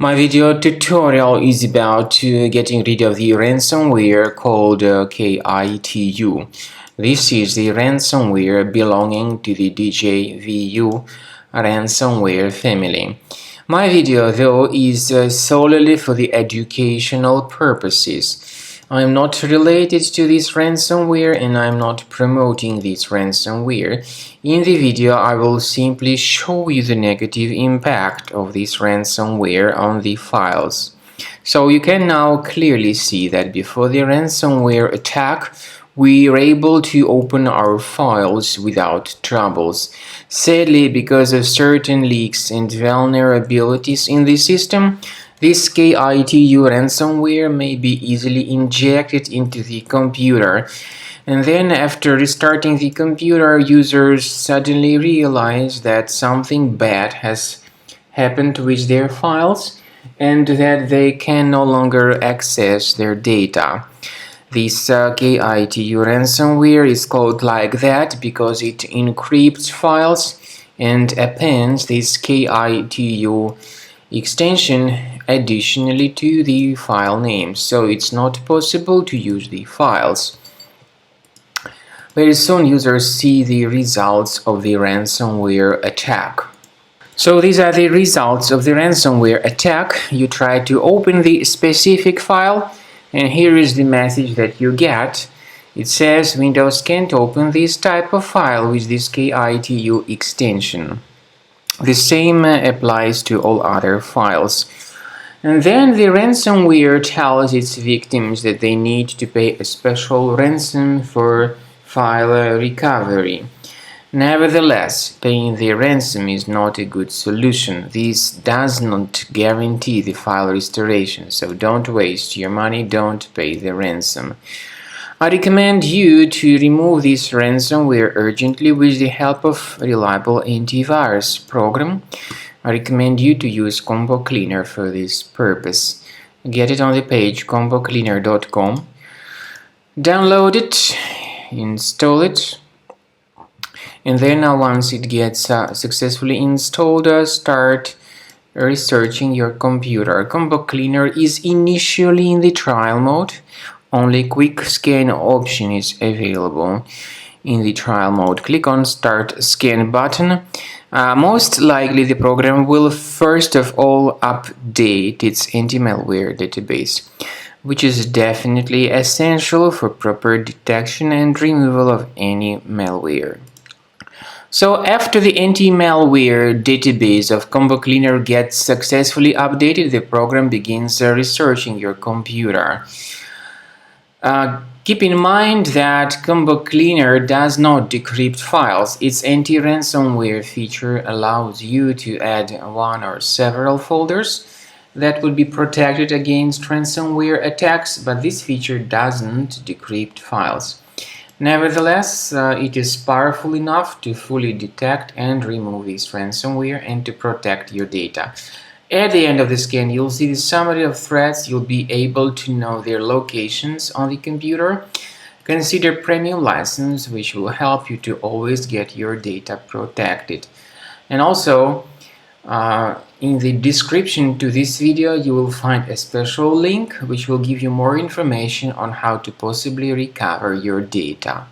My video tutorial is about getting rid of the ransomware called Kitu. This is the ransomware belonging to the DJVU ransomware family. My video, though, is solely for the educational purposes. I am not related to this ransomware and I am not promoting this ransomware. In the video, I will simply show you the negative impact of this ransomware on the files. So you can now clearly see that before the ransomware attack, we were able to open our files without troubles. Sadly, because of certain leaks and vulnerabilities in the system, this Kitu ransomware may be easily injected into the computer. And then after restarting the computer, users suddenly realize that something bad has happened with their files and that they can no longer access their data. This Kitu ransomware is called like that because it encrypts files and appends this Kitu extension additionally to the file names, so it's not possible to use the files. Very soon users see the results of the ransomware attack. So these are the results of the ransomware attack. You try to open the specific file and here is the message that you get. It says Windows can't open this type of file with this Kitu extension. The same applies to all other files. And then the ransomware tells its victims that they need to pay a special ransom for file recovery. Nevertheless, paying the ransom is not a good solution. This does not guarantee the file restoration, so don't waste your money, don't pay the ransom. I recommend you to remove this ransomware urgently with the help of a reliable antivirus program. I recommend you to use Combo Cleaner for this purpose. Get it on the page combocleaner.com. Download it, install it, and then once it gets successfully installed, start researching your computer. Combo Cleaner is initially in the trial mode. Only quick scan option is available in the trial mode. Click on Start Scan button. Most likely the program will first of all update its anti-malware database, which is definitely essential for proper detection and removal of any malware. So after the anti-malware database of Combo Cleaner gets successfully updated, the program begins researching your computer. Keep in mind that Combo Cleaner does not decrypt files. Its anti-ransomware feature allows you to add one or several folders that would be protected against ransomware attacks, but this feature doesn't decrypt files. Nevertheless, it is powerful enough to fully detect and remove this ransomware and to protect your data. At the end of the scan, you'll see the summary of threats. You'll be able to know their locations on the computer. Consider premium license, which will help you to always get your data protected. And also, in the description to this video, you will find a special link which will give you more information on how to possibly recover your data.